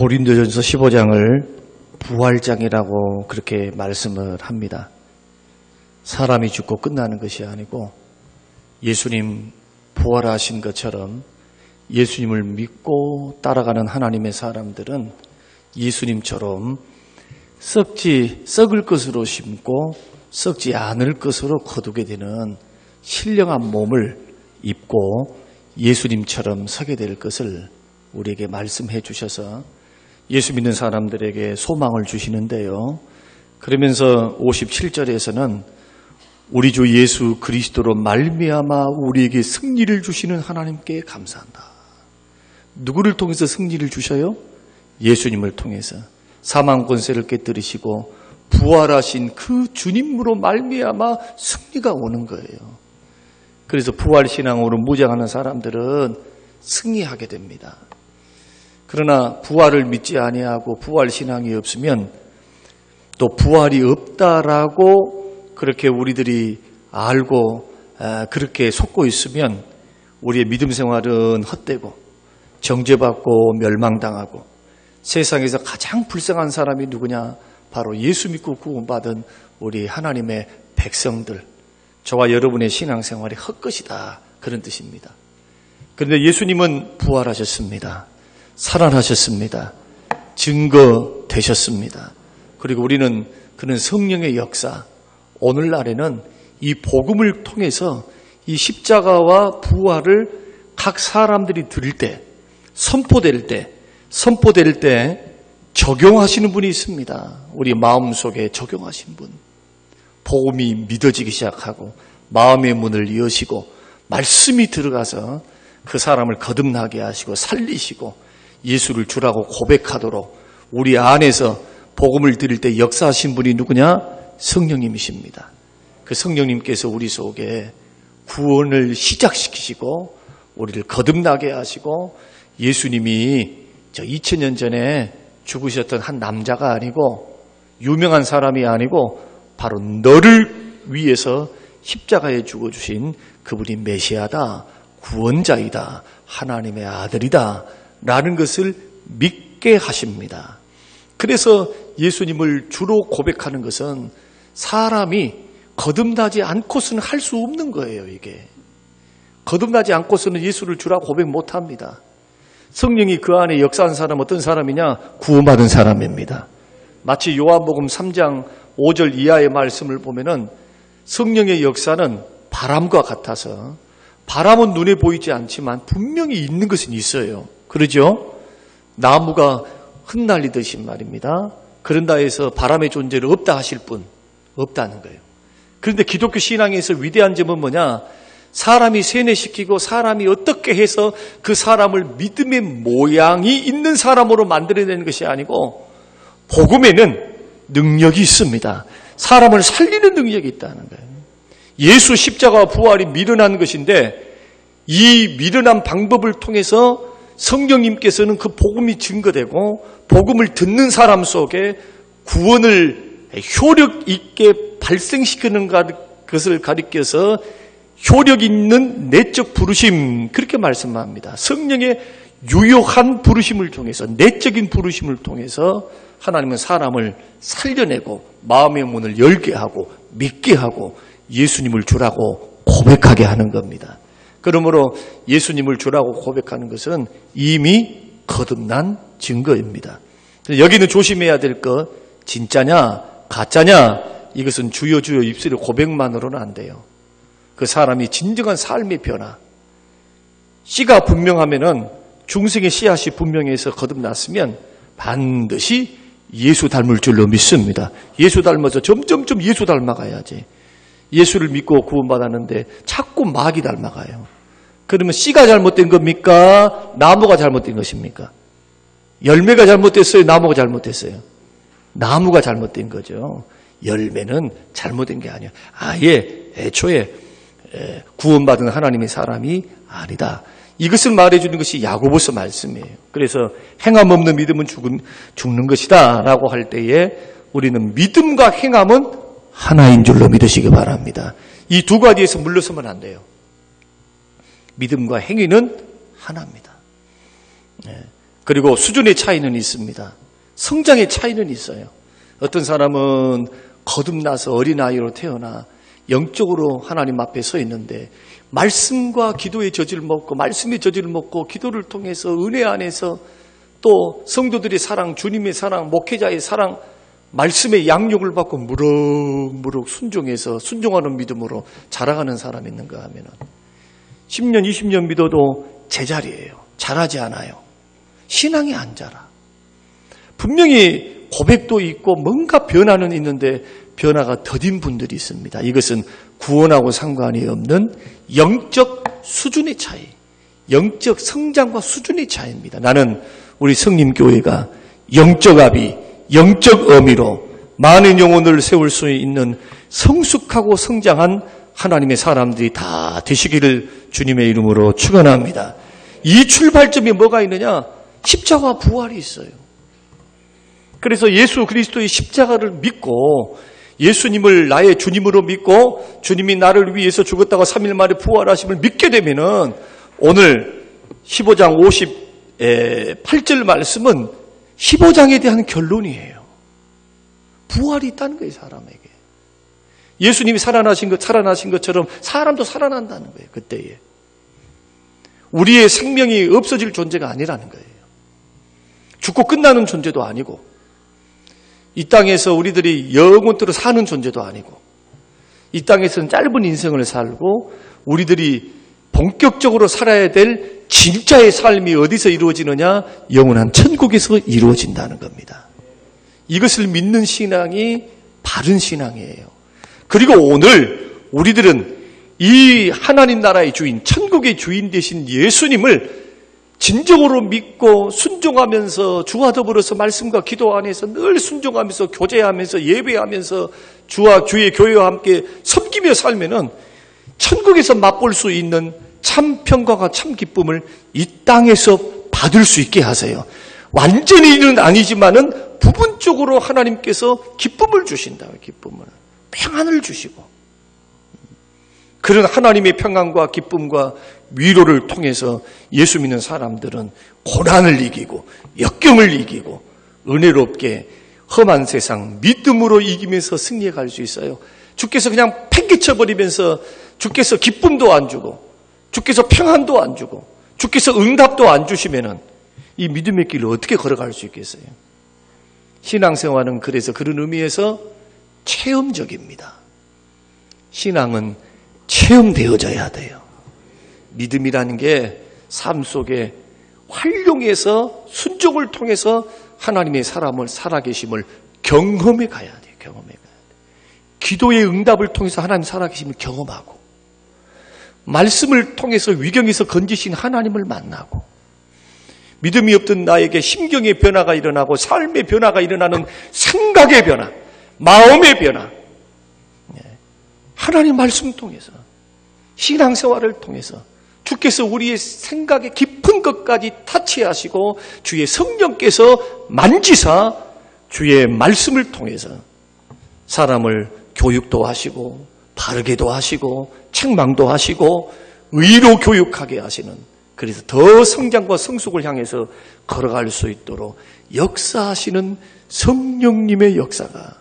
고린도전서 15장을 부활장이라고 그렇게 말씀을 합니다. 사람이 죽고 끝나는 것이 아니고 예수님 부활하신 것처럼 예수님을 믿고 따라가는 하나님의 사람들은 예수님처럼 썩을 것으로 심고 썩지 않을 것으로 거두게 되는 신령한 몸을 입고 예수님처럼 서게 될 것을 우리에게 말씀해 주셔서 예수 믿는 사람들에게 소망을 주시는데요. 그러면서 57절에서는 우리 주 예수 그리스도로 말미암아 우리에게 승리를 주시는 하나님께 감사한다. 누구를 통해서 승리를 주셔요? 예수님을 통해서 사망 권세를 깨뜨리시고 부활하신 그 주님으로 말미암아 승리가 오는 거예요. 그래서 부활신앙으로 무장하는 사람들은 승리하게 됩니다. 그러나 부활을 믿지 아니하고 부활신앙이 없으면 또 부활이 없다라고 그렇게 우리들이 알고 그렇게 속고 있으면 우리의 믿음 생활은 헛되고 정죄받고 멸망당하고 세상에서 가장 불쌍한 사람이 누구냐? 바로 예수 믿고 구원받은 우리 하나님의 백성들, 저와 여러분의 신앙생활이 헛것이다, 그런 뜻입니다. 그런데 예수님은 부활하셨습니다. 살아나셨습니다. 증거되셨습니다. 그리고 우리는 그는 성령의 역사, 오늘날에는 이 복음을 통해서 이 십자가와 부활을 각 사람들이 들을 때, 선포될 때 적용하시는 분이 있습니다. 우리 마음속에 적용하신 분. 복음이 믿어지기 시작하고 마음의 문을 여시고 말씀이 들어가서 그 사람을 거듭나게 하시고 살리시고 예수를 주라고 고백하도록 우리 안에서 복음을 드릴 때 역사하신 분이 누구냐? 성령님이십니다. 그 성령님께서 우리 속에 구원을 시작시키시고 우리를 거듭나게 하시고 예수님이 2000년 전에 죽으셨던 한 남자가 아니고 유명한 사람이 아니고 바로 너를 위해서 십자가에 죽어주신 그분이 메시아다, 구원자이다, 하나님의 아들이다 라는 것을 믿게 하십니다. 그래서 예수님을 주로 고백하는 것은 사람이 거듭나지 않고서는 할 수 없는 거예요. 이게 거듭나지 않고서는 예수를 주라고 고백 못합니다. 성령이 그 안에 역사한 사람 어떤 사람이냐? 구원받은 사람입니다. 마치 요한복음 3장 5절 이하의 말씀을 보면은 성령의 역사는 바람과 같아서 바람은 눈에 보이지 않지만 분명히 있는 것은 있어요. 그러죠? 나무가 흩날리듯이 말입니다. 그런다 해서 바람의 존재를 없다 하실 분 없다는 거예요. 그런데 기독교 신앙에서 위대한 점은 뭐냐? 사람이 세뇌시키고 사람이 어떻게 해서 그 사람을 믿음의 모양이 있는 사람으로 만들어내는 것이 아니고 복음에는 능력이 있습니다. 사람을 살리는 능력이 있다는 거예요. 예수 십자가와 부활이 미련한 것인데 이 미련한 방법을 통해서 성령님께서는 그 복음이 증거되고 복음을 듣는 사람 속에 구원을 효력 있게 발생시키는 것을 가리켜서 효력 있는 내적 부르심, 그렇게 말씀합니다. 성령의 유효한 부르심을 통해서, 내적인 부르심을 통해서 하나님은 사람을 살려내고 마음의 문을 열게 하고 믿게 하고 예수님을 주라고 고백하게 하는 겁니다. 그러므로 예수님을 주라고 고백하는 것은 이미 거듭난 증거입니다. 여기는 조심해야 될 것, 진짜냐 가짜냐, 이것은 주여 주여 입술의 고백만으로는 안 돼요. 그 사람이 진정한 삶의 변화, 씨가 분명하면은 중생의 씨앗이 분명해서 거듭났으면 반드시 예수 닮을 줄로 믿습니다. 예수 닮아서 점점점 예수 닮아가야지. 예수를 믿고 구원받았는데 자꾸 마귀 닮아가요. 그러면 씨가 잘못된 겁니까? 나무가 잘못된 것입니까? 열매가 잘못됐어요? 나무가 잘못됐어요? 나무가 잘못된 거죠. 열매는 잘못된 게 아니에요. 아예 애초에 구원받은 하나님의 사람이 아니다. 이것을 말해주는 것이 야고보서 말씀이에요. 그래서 행함 없는 믿음은 죽는 것이다 라고 할 때에 우리는 믿음과 행함은 하나인 줄로 믿으시기 바랍니다. 이 두 가지에서 물러서면 안 돼요. 믿음과 행위는 하나입니다. 그리고 수준의 차이는 있습니다. 성장의 차이는 있어요. 어떤 사람은 거듭나서 어린아이로 태어나 영적으로 하나님 앞에 서 있는데 말씀과 기도의 저주를 먹고 말씀의 저주를 먹고 기도를 통해서 은혜 안에서 또 성도들의 사랑, 주님의 사랑, 목회자의 사랑, 말씀의 양육을 받고 무럭무럭 순종해서 순종하는 믿음으로 자라가는 사람이 있는가 하면 10년, 20년 믿어도 제자리예요. 자라지 않아요. 신앙이 안 자라. 분명히 고백도 있고 뭔가 변화는 있는데 변화가 더딘 분들이 있습니다. 이것은 구원하고 상관이 없는 영적 수준의 차이, 영적 성장과 수준의 차이입니다. 나는 우리 성림교회가 영적 합의, 영적 의미로 많은 영혼을 세울 수 있는 성숙하고 성장한 하나님의 사람들이 다 되시기를 주님의 이름으로 축원합니다. 이 출발점이 뭐가 있느냐? 십자가 부활이 있어요. 그래서 예수 그리스도의 십자가를 믿고 예수님을 나의 주님으로 믿고 주님이 나를 위해서 죽었다가 3일 만에 부활하심을 믿게 되면은 오늘 15장 58절 말씀은 15장에 대한 결론이에요. 부활이 있다는 거예요, 사람에게. 예수님이 살아나신 것처럼 사람도 살아난다는 거예요, 그때에. 우리의 생명이 없어질 존재가 아니라는 거예요. 죽고 끝나는 존재도 아니고 이 땅에서 우리들이 영원토록 사는 존재도 아니고 이 땅에서는 짧은 인생을 살고 우리들이 본격적으로 살아야 될 진짜의 삶이 어디서 이루어지느냐? 영원한 천국에서 이루어진다는 겁니다. 이것을 믿는 신앙이 바른 신앙이에요. 그리고 오늘 우리들은 이 하나님 나라의 주인, 천국의 주인 되신 예수님을 진정으로 믿고 순종하면서 주와 더불어서 말씀과 기도 안에서 늘 순종하면서 교제하면서 예배하면서 주와 주의 교회와 함께 섬기며 살면은 천국에서 맛볼 수 있는 참 평강과 참 기쁨을 이 땅에서 받을 수 있게 하세요. 완전히는 아니지만은 부분적으로 하나님께서 기쁨을 주신다. 기쁨을. 평안을 주시고. 그런 하나님의 평안과 기쁨과 위로를 통해서 예수 믿는 사람들은 고난을 이기고 역경을 이기고 은혜롭게 험한 세상 믿음으로 이기면서 승리해 갈 수 있어요. 주께서 그냥 팽개쳐버리면서 주께서 기쁨도 안 주고 주께서 평안도 안 주고 주께서 응답도 안 주시면은 이 믿음의 길을 어떻게 걸어갈 수 있겠어요? 신앙생활은 그래서 그런 의미에서 체험적입니다. 신앙은 체험되어져야 돼요. 믿음이라는 게 삶 속에 활용해서 순종을 통해서 하나님의 사람을 살아계심을 경험해 가야 돼요. 경험해 가야 돼요. 기도의 응답을 통해서 하나님 살아계심을 경험하고 말씀을 통해서 위경에서 건지신 하나님을 만나고 믿음이 없던 나에게 심경의 변화가 일어나고 삶의 변화가 일어나는 생각의 변화, 마음의 변화 하나님 말씀 통해서 신앙생활을 통해서 주께서 우리의 생각의 깊은 것까지 타치하시고 주의 성령께서 만지사 주의 말씀을 통해서 사람을 교육도 하시고 바르게도 하시고 책망도 하시고 의로 교육하게 하시는 그래서 더 성장과 성숙을 향해서 걸어갈 수 있도록 역사하시는 성령님의 역사가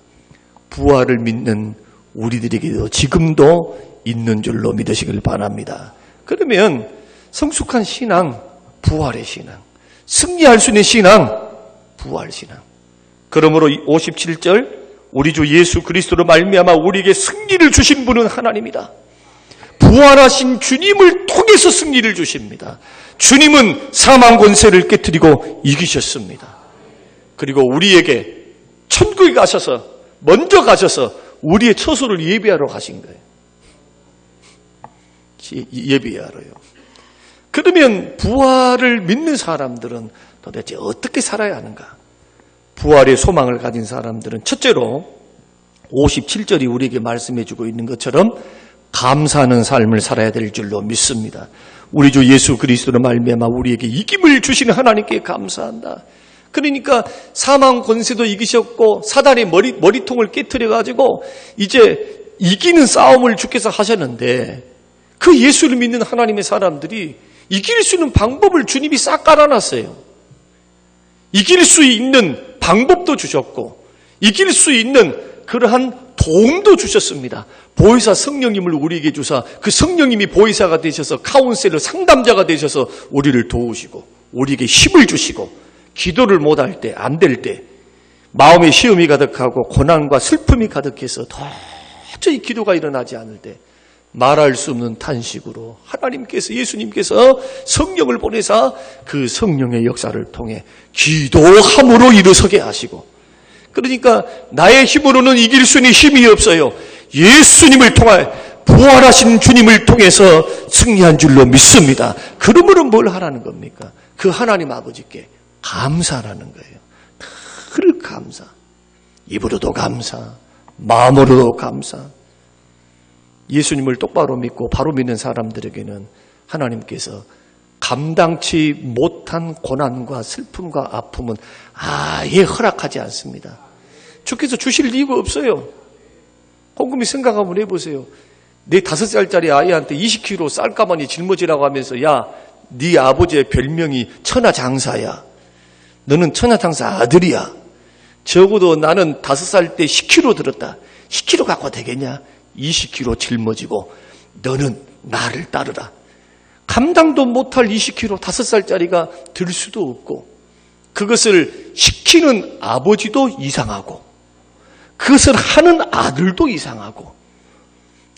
부활을 믿는 우리들에게도 지금도 있는 줄로 믿으시길 바랍니다. 그러면 성숙한 신앙, 부활의 신앙, 승리할 수 있는 신앙, 부활 신앙. 그러므로 57절 우리 주 예수 그리스도로 말미암아 우리에게 승리를 주신 분은 하나님이다. 부활하신 주님을 통해서 승리를 주십니다. 주님은 사망 권세를 깨뜨리고 이기셨습니다. 그리고 우리에게 천국에 가셔서 먼저 가셔서 우리의 처소를 예비하러 가신 거예요. 예비하러요. 그러면 부활을 믿는 사람들은 도대체 어떻게 살아야 하는가? 부활의 소망을 가진 사람들은 첫째로 57절이 우리에게 말씀해 주고 있는 것처럼 감사하는 삶을 살아야 될 줄로 믿습니다. 우리 주 예수 그리스도로 말미암아 우리에게 이김을 주시는 하나님께 감사한다. 그러니까 사망 권세도 이기셨고 사단의 머리통을 깨트려 가지고 이제 이기는 싸움을 주께서 하셨는데 그 예수를 믿는 하나님의 사람들이 이길 수 있는 방법을 주님이 싹 깔아놨어요. 이길 수 있는 방법도 주셨고 이길 수 있는 그러한 도움도 주셨습니다. 보혜사 성령님을 우리에게 주사 그 성령님이 보혜사가 되셔서 카운셀러 상담자가 되셔서 우리를 도우시고 우리에게 힘을 주시고 기도를 못할 때, 안 될 때, 마음에 시험이 가득하고 고난과 슬픔이 가득해서 도저히 기도가 일어나지 않을 때 말할 수 없는 탄식으로 하나님께서 예수님께서 성령을 보내사 그 성령의 역사를 통해 기도함으로 일어서게 하시고 그러니까 나의 힘으로는 이길 수 있는 힘이 없어요. 예수님을 통해 부활하신 주님을 통해서 승리한 줄로 믿습니다. 그러므로 뭘 하라는 겁니까? 그 하나님 아버지께 감사라는 거예요. 늘 감사. 입으로도 감사, 마음으로도 감사. 예수님을 똑바로 믿고 바로 믿는 사람들에게는 하나님께서 감당치 못한 고난과 슬픔과 아픔은 아예 허락하지 않습니다. 주께서 주실 이유가 없어요. 곰곰이 생각 한번 해보세요. 내 5살짜리 아이한테 20kg 쌀가마니 짊어지라고 하면서 야, 네 아버지의 별명이 천하장사야. 너는 천하장사 아들이야. 적어도 나는 5살 때 10kg 들었다. 10kg 갖고 되겠냐? 20kg 짊어지고 너는 나를 따르라. 감당도 못할 20kg 5살짜리가 들 수도 없고 그것을 시키는 아버지도 이상하고 그것을 하는 아들도 이상하고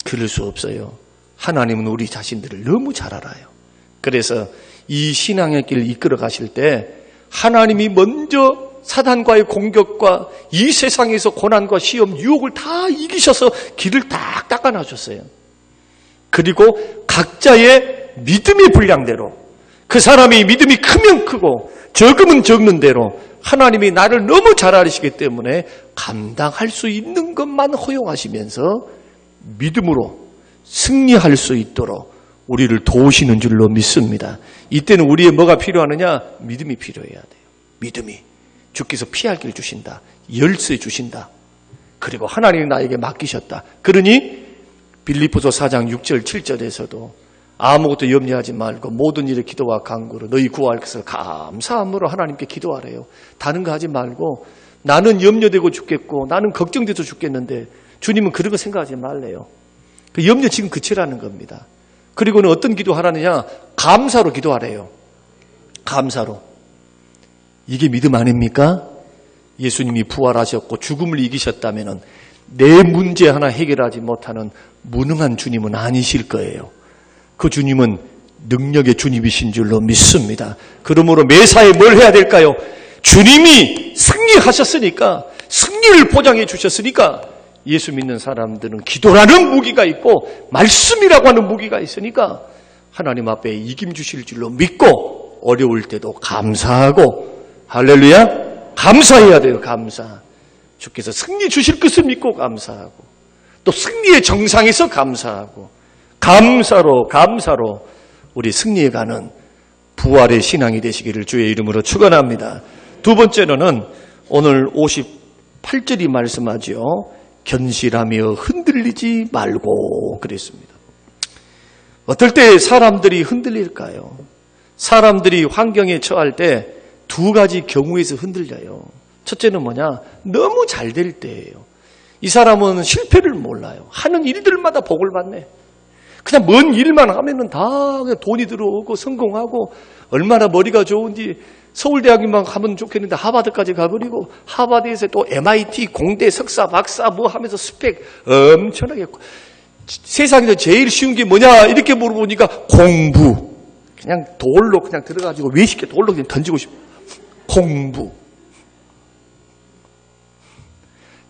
그럴 수 없어요. 하나님은 우리 자신들을 너무 잘 알아요. 그래서 이 신앙의 길을 이끌어 가실 때 하나님이 먼저 사단과의 공격과 이 세상에서 고난과 시험, 유혹을 다 이기셔서 길을 딱 닦아놔줬어요. 그리고 각자의 믿음의 분량대로 그 사람이 믿음이 크면 크고 적으면 적는 대로 하나님이 나를 너무 잘 알으시기 때문에 감당할 수 있는 것만 허용하시면서 믿음으로 승리할 수 있도록 우리를 도우시는 줄로 믿습니다. 이때는 우리의 뭐가 필요하느냐? 믿음이 필요해야 돼요. 믿음이. 주께서 피할 길 주신다. 열쇠 주신다. 그리고 하나님이 나에게 맡기셨다. 그러니 빌립보서 4장 6절 7절에서도 아무것도 염려하지 말고 모든 일에 기도와 간구로 너희 구할 것을 감사함으로 하나님께 기도하래요. 다른 거 하지 말고 나는 염려되고 죽겠고 나는 걱정돼서 죽겠는데 주님은 그런 거 생각하지 말래요. 그 염려 지금 그치라는 겁니다. 그리고는 어떤 기도하라느냐? 감사로 기도하래요. 감사로. 이게 믿음 아닙니까? 예수님이 부활하셨고 죽음을 이기셨다면 내 문제 하나 해결하지 못하는 무능한 주님은 아니실 거예요. 그 주님은 능력의 주님이신 줄로 믿습니다. 그러므로 매사에 뭘 해야 될까요? 주님이 승리하셨으니까 승리를 보장해 주셨으니까 예수 믿는 사람들은 기도라는 무기가 있고 말씀이라고 하는 무기가 있으니까 하나님 앞에 이김 주실 줄로 믿고 어려울 때도 감사하고 할렐루야 감사해야 돼요. 감사. 주께서 승리 주실 것을 믿고 감사하고 또 승리의 정상에서 감사하고 감사로 우리 승리해가는 부활의 신앙이 되시기를 주의 이름으로 축원합니다. 두 번째로는 오늘 58절이 말씀하죠. 견실하며 흔들리지 말고 그랬습니다. 어떨 때 사람들이 흔들릴까요? 사람들이 환경에 처할 때 두 가지 경우에서 흔들려요. 첫째는 뭐냐? 너무 잘 될 때예요. 이 사람은 실패를 몰라요. 하는 일들마다 복을 받네. 그냥 먼 일만 하면은 다 그냥 돈이 들어오고 성공하고 얼마나 머리가 좋은지 서울대학교만 가면 좋겠는데 하버드까지 가버리고 하버드에서 또 MIT 공대 석사 박사 뭐 하면서 스펙 엄청나게 세상에서 제일 쉬운 게 뭐냐 이렇게 물어보니까 공부. 그냥 돌로 그냥 들어가지고 외식에 돌로 그냥 던지고 싶어. 공부.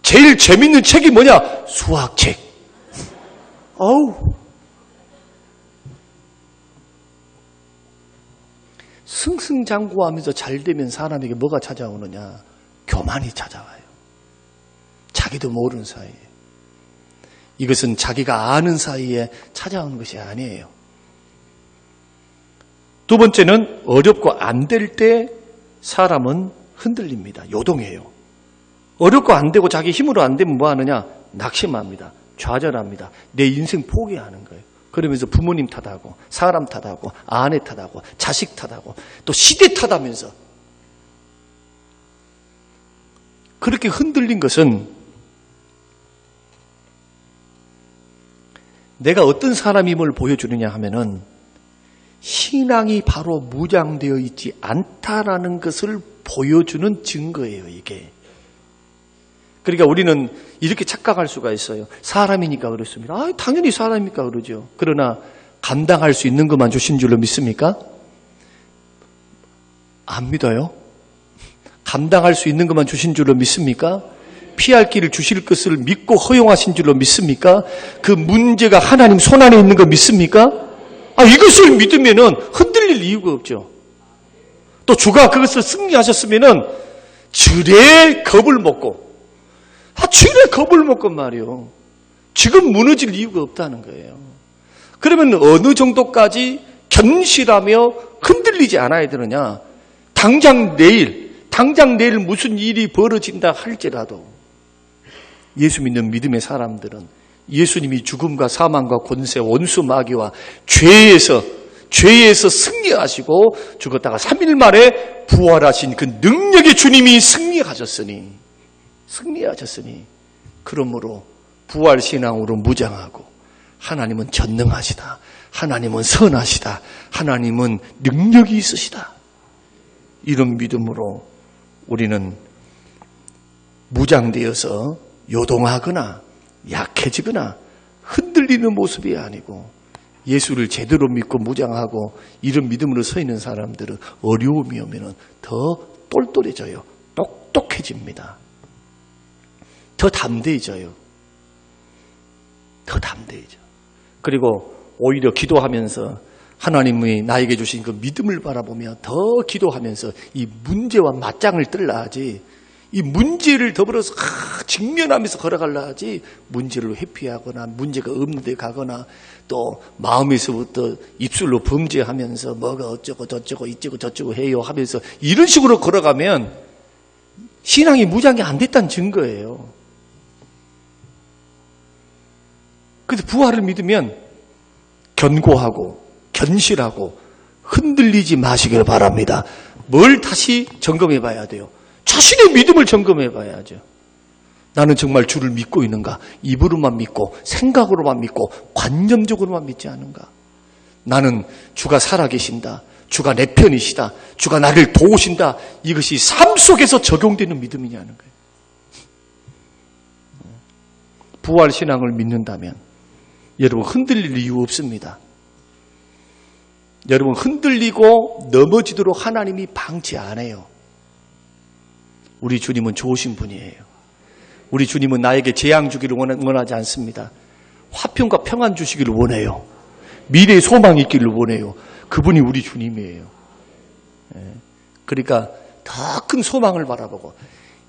제일 재밌는 책이 뭐냐? 수학책. 어우. 승승장구하면서 잘 되면 사람에게 뭐가 찾아오느냐? 교만이 찾아와요. 자기도 모르는 사이에. 이것은 자기가 아는 사이에 찾아오는 것이 아니에요. 두 번째는 어렵고 안 될 때 사람은 흔들립니다. 요동해요. 어렵고 안 되고 자기 힘으로 안 되면 뭐 하느냐? 낙심합니다. 좌절합니다. 내 인생 포기하는 거예요. 그러면서 부모님 탓하고 사람 탓하고 아내 탓하고 자식 탓하고 또 시대 탓하면서 그렇게 흔들린 것은 내가 어떤 사람임을 보여주느냐 하면은 신앙이 바로 무장되어 있지 않다라는 것을 보여주는 증거예요, 이게. 그러니까 우리는 이렇게 착각할 수가 있어요. 사람이니까 그렇습니다. 당연히 사람이니까 그러죠. 그러나 감당할 수 있는 것만 주신 줄로 믿습니까? 안 믿어요? 감당할 수 있는 것만 주신 줄로 믿습니까? 피할 길을 주실 것을 믿고 허용하신 줄로 믿습니까? 그 문제가 하나님 손안에 있는 거 믿습니까? 이것을 믿으면은 흔들릴 이유가 없죠. 또 주가 그것을 승리하셨으면은 주의 겁을 먹고, 주의 겁을 먹고 말이요. 지금 무너질 이유가 없다는 거예요. 그러면 어느 정도까지 견실하며 흔들리지 않아야 되느냐? 당장 내일 무슨 일이 벌어진다 할지라도 예수 믿는 믿음의 사람들은 예수님이 죽음과 사망과 권세, 원수 마귀와 죄에서 승리하시고 죽었다가 3일 만에 부활하신 그 능력의 주님이 승리하셨으니 그러므로 부활신앙으로 무장하고 하나님은 전능하시다. 하나님은 선하시다. 하나님은 능력이 있으시다. 이런 믿음으로 우리는 무장되어서 요동하거나 약해지거나 흔들리는 모습이 아니고 예수를 제대로 믿고 무장하고 이런 믿음으로 서 있는 사람들은 어려움이 오면 더 똘똘해져요. 똑똑해집니다. 더 담대해져요. 그리고 오히려 기도하면서 하나님이 나에게 주신 그 믿음을 바라보며 더 기도하면서 이 문제와 맞짱을 뜨려 하지, 이 문제를 더불어서 직면하면서 걸어가려 하지, 문제를 회피하거나 문제가 없는 데 가거나 또 마음에서부터 입술로 범죄하면서 뭐가 어쩌고 저쩌고 이쩌고 저쩌고 해요 하면서 이런 식으로 걸어가면 신앙이 무장이 안 됐다는 증거예요. 그래서 부활을 믿으면 견고하고 견실하고 흔들리지 마시길 바랍니다. 뭘 다시 점검해 봐야 돼요? 자신의 믿음을 점검해 봐야죠. 나는 정말 주를 믿고 있는가? 입으로만 믿고 생각으로만 믿고 관념적으로만 믿지 않은가? 나는 주가 살아계신다. 주가 내 편이시다. 주가 나를 도우신다. 이것이 삶 속에서 적용되는 믿음이냐는 거예요. 부활신앙을 믿는다면 여러분 흔들릴 이유 없습니다. 여러분 흔들리고 넘어지도록 하나님이 방치 안 해요. 우리 주님은 좋으신 분이에요. 우리 주님은 나에게 재앙 주기를 원하지 않습니다. 화평과 평안 주시기를 원해요. 미래의 소망이 있기를 원해요. 그분이 우리 주님이에요. 그러니까 더 큰 소망을 바라보고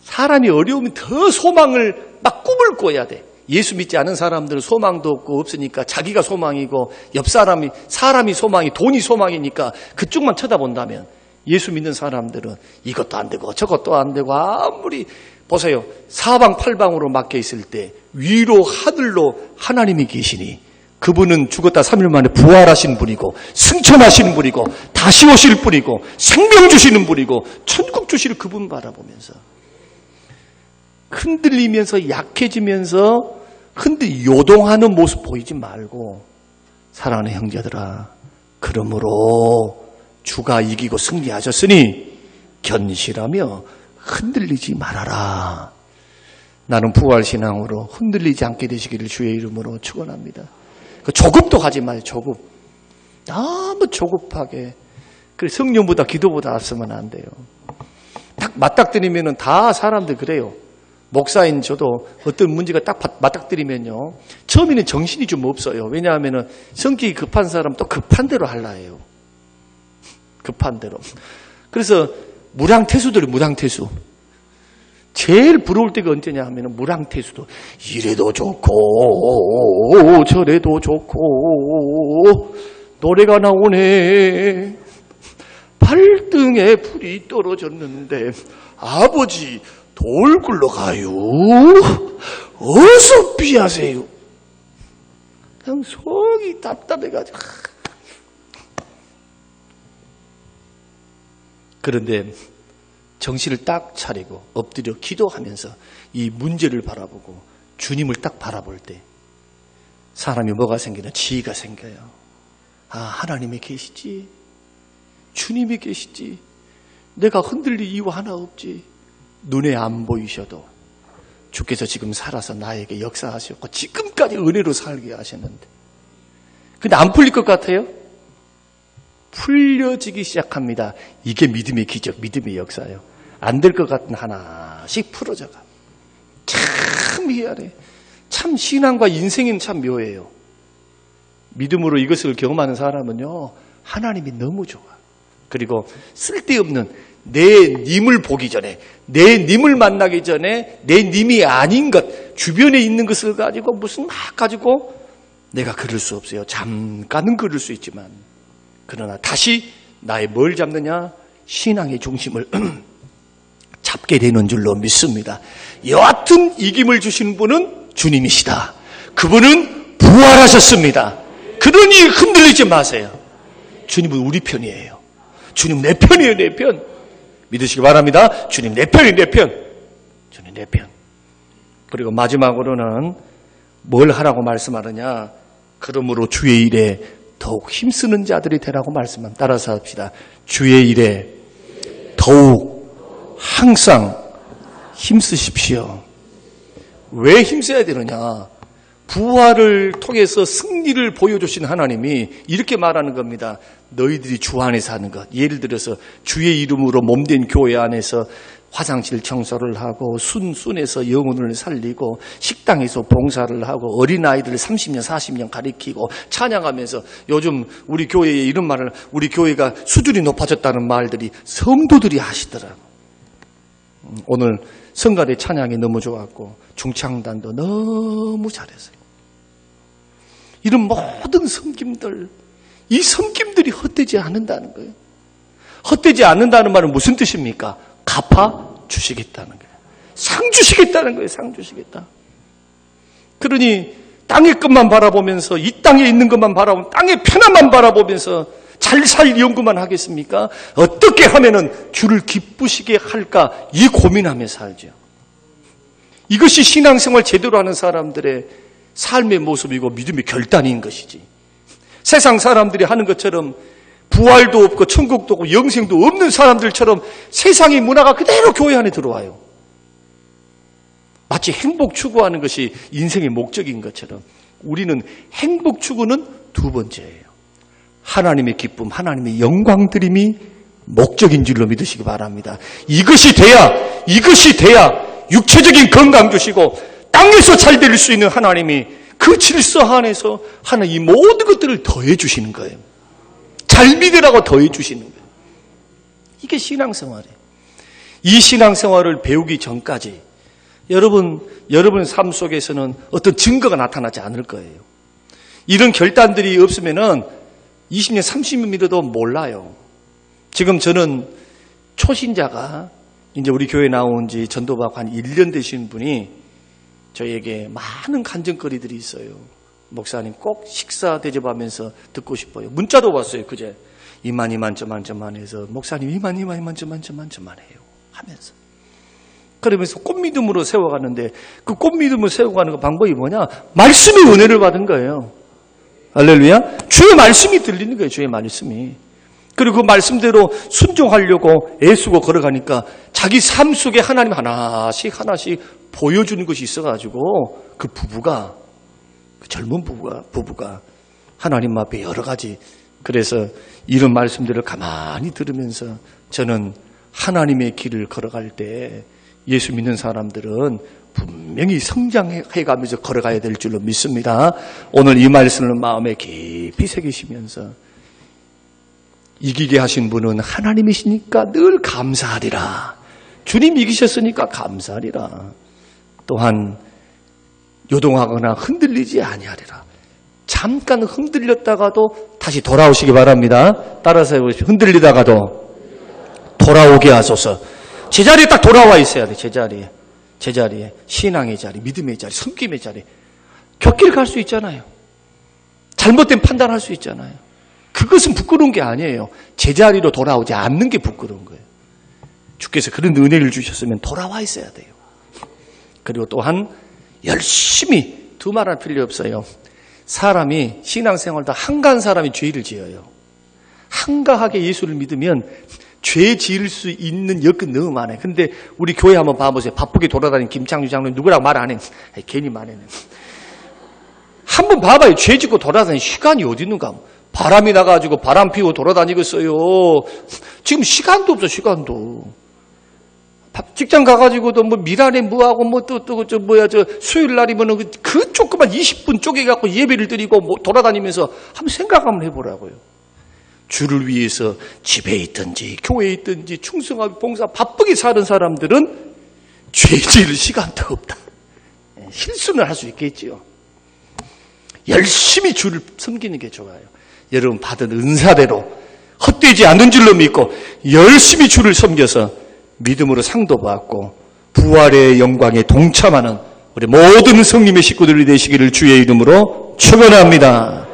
사람이 어려우면 더 소망을 막 꿈을 꿔야 돼. 예수 믿지 않은 사람들은 소망도 없고 없으니까 자기가 소망이고 옆 사람이 소망이 돈이 소망이니까 그쪽만 쳐다본다면 예수 믿는 사람들은 이것도 안 되고 저것도 안 되고 아무리 보세요. 사방팔방으로 막혀 있을 때 위로 하늘로 하나님이 계시니 그분은 죽었다 3일 만에 부활하신 분이고 승천하시는 분이고 다시 오실 분이고 생명 주시는 분이고 천국 주실 그분 바라보면서 흔들리면서 약해지면서 요동하는 모습 보이지 말고 사랑하는 형제들아 그러므로 주가 이기고 승리하셨으니 견실하며 흔들리지 말아라. 나는 부활신앙으로 흔들리지 않게 되시기를 주의 이름으로 축원합니다. 조급도 하지 마요. 조급. 너무 조급하게. 성령보다 기도보다 앞서면 안 돼요. 딱 맞닥뜨리면은 다 사람들 그래요. 목사인 저도 어떤 문제가 딱 맞닥뜨리면요. 처음에는 정신이 좀 없어요. 왜냐하면은 성격이 급한 사람 또 급한 대로 하려 해요. 급한 대로. 그래서 무량태수들이 무량태수. 제일 부러울 때가 언제냐 하면은 무량태수도 이래도 좋고 저래도 좋고 노래가 나오네. 발등에 불이 떨어졌는데 아버지 돌 굴러가요. 어서 피하세요. 그냥 속이 답답해가지고. 그런데 정신을 딱 차리고 엎드려 기도하면서 이 문제를 바라보고 주님을 딱 바라볼 때 사람이 뭐가 생기나? 지혜가 생겨요. 아, 하나님이 계시지. 주님이 계시지. 내가 흔들릴 이유 하나 없지. 눈에 안 보이셔도 주께서 지금 살아서 나에게 역사하셨고 지금까지 은혜로 살게 하셨는데, 근데 안 풀릴 것 같아요? 풀려지기 시작합니다. 이게 믿음의 기적, 믿음의 역사예요. 안 될 것 같은 하나씩 풀어져가. 참 희한해. 참 신앙과 인생은 참 묘해요. 믿음으로 이것을 경험하는 사람은요, 하나님이 너무 좋아. 그리고 쓸데없는 내 님을 보기 전에, 내 님을 만나기 전에 내 님이 아닌 것, 주변에 있는 것을 가지고 무슨 막 가지고 내가 그럴 수 없어요. 잠깐은 그럴 수 있지만, 그러나 다시 나의 뭘 잡느냐? 신앙의 중심을 잡게 되는 줄로 믿습니다. 여하튼 이김을 주신 분은 주님이시다. 그분은 부활하셨습니다. 그러니 흔들리지 마세요. 주님은 우리 편이에요. 주님 내 편이에요, 내 편. 믿으시기 바랍니다. 주님 내 편이에요, 내 편. 주님 내 편. 그리고 마지막으로는 뭘 하라고 말씀하느냐? 그러므로 주의 일에 더욱 힘쓰는 자들이 되라고 말씀합니다. 따라서 합시다. 주의 일에 더욱 항상 힘쓰십시오. 왜 힘써야 되느냐? 부활을 통해서 승리를 보여주신 하나님이 이렇게 말하는 겁니다. 너희들이 주 안에서 하는 것. 예를 들어서 주의 이름으로 몸된 교회 안에서 화장실 청소를 하고 순에서 영혼을 살리고 식당에서 봉사를 하고 어린아이들을 30년 40년 가르치고 찬양하면서 요즘 우리 교회에 이런 말을, 우리 교회가 수준이 높아졌다는 말들이 성도들이 하시더라고. 오늘 성가대 찬양이 너무 좋았고 중창단도 너무 잘했어요. 이런 모든 섬김들, 이 섬김들이 헛되지 않는다는 거예요. 헛되지 않는다는 말은 무슨 뜻입니까? 갚아주시겠다는 거예요. 상 주시겠다는 거예요. 상 주시겠다. 그러니 땅의 것만 바라보면서, 이 땅에 있는 것만 바라보면, 땅의 편안만 바라보면서 잘 살 연구만 하겠습니까? 어떻게 하면은 주를 기쁘시게 할까, 이 고민하며 살죠. 이것이 신앙생활 제대로 하는 사람들의 삶의 모습이고 믿음의 결단인 것이지. 세상 사람들이 하는 것처럼 부활도 없고 천국도 없고 영생도 없는 사람들처럼 세상의 문화가 그대로 교회 안에 들어와요. 마치 행복 추구하는 것이 인생의 목적인 것처럼 우리는 행복 추구는 두 번째예요. 하나님의 기쁨, 하나님의 영광 드림이 목적인 줄로 믿으시기 바랍니다. 이것이 돼야 육체적인 건강 주시고 땅에서 잘 될 수 있는 하나님이 그 질서 안에서 하나님 이 모든 것들을 더해 주시는 거예요. 잘 믿으라고 더해 주시는 거예요. 이게 신앙생활이에요. 이 신앙생활을 배우기 전까지 여러분 삶 속에서는 어떤 증거가 나타나지 않을 거예요. 이런 결단들이 없으면은 20년, 30년 믿어도 몰라요. 지금 저는 초신자가 이제 우리 교회 나온 지 전도받고 한 1년 되신 분이 저희에게 많은 간증거리들이 있어요. 목사님 꼭 식사 대접하면서 듣고 싶어요. 문자도 왔어요. 그제 이만저만 해서 목사님 이만저만 해요 하면서, 그러면서 꽃미듬으로 세워가는데 그 꽃미듬을 세워가는 그 방법이 뭐냐? 말씀의 은혜를 받은 거예요. 할렐루야. 주의 말씀이 들리는 거예요. 주의 말씀이. 그리고 그 말씀대로 순종하려고 애쓰고 걸어가니까 자기 삶 속에 하나님 하나씩 보여주는 것이 있어가지고 그 부부가, 그 젊은 부부가 하나님 앞에 여러 가지, 그래서 이런 말씀들을 가만히 들으면서 저는 하나님의 길을 걸어갈 때 예수 믿는 사람들은 분명히 성장해가면서 걸어가야 될 줄로 믿습니다. 오늘 이 말씀을 마음에 깊이 새기시면서 이기게 하신 분은 하나님이시니까 늘 감사하리라. 주님 이기셨으니까 감사하리라. 또한 요동하거나 흔들리지 아니하리라. 잠깐 흔들렸다가도 다시 돌아오시기 바랍니다. 따라서 해보십시오. 흔들리다가도 돌아오게 하소서. 제자리에 딱 돌아와 있어야 돼. 제자리에 신앙의 자리, 믿음의 자리, 섬김의 자리. 곁길 갈 수 있잖아요. 잘못된 판단할 수 있잖아요. 그것은 부끄러운 게 아니에요. 제자리로 돌아오지 않는 게 부끄러운 거예요. 주께서 그런 은혜를 주셨으면 돌아와 있어야 돼요. 그리고 또한 열심히, 두말할 필요 없어요. 사람이 신앙생활도 한가한 사람이 죄를 지어요. 한가하게 예수를 믿으면 죄 지을 수 있는 여건 너무 많아요. 근데 우리 교회 한번 봐보세요. 바쁘게 돌아다니는 김창규 장로님 누구랑 말 안 해. 괜히 말해네. 한번 봐봐요. 죄 짓고 돌아다니는 시간이 어디 있는가. 바람이 나가지고 바람 피우고 돌아다니고 있어요. 지금 시간도 없어, 시간도. 직장 가가지고도 뭐 미란에 뭐하고 수요일 날이면 그 조그만 20분 쪼개갖고 예배를 드리고 뭐 돌아다니면서 한번 생각 한번 해보라고요. 주를 위해서 집에 있든지 교회에 있든지 충성하고 봉사 바쁘게 사는 사람들은 죄 지을 시간도 없다. 실수는 할 수 있겠지요. 열심히 주를 섬기는 게 좋아요. 여러분 받은 은사대로 헛되지 않는 줄로 믿고 열심히 주를 섬겨서 믿음으로 상도 받고 부활의 영광에 동참하는 우리 모든 성님의 식구들이 되시기를 주의 이름으로 축원합니다.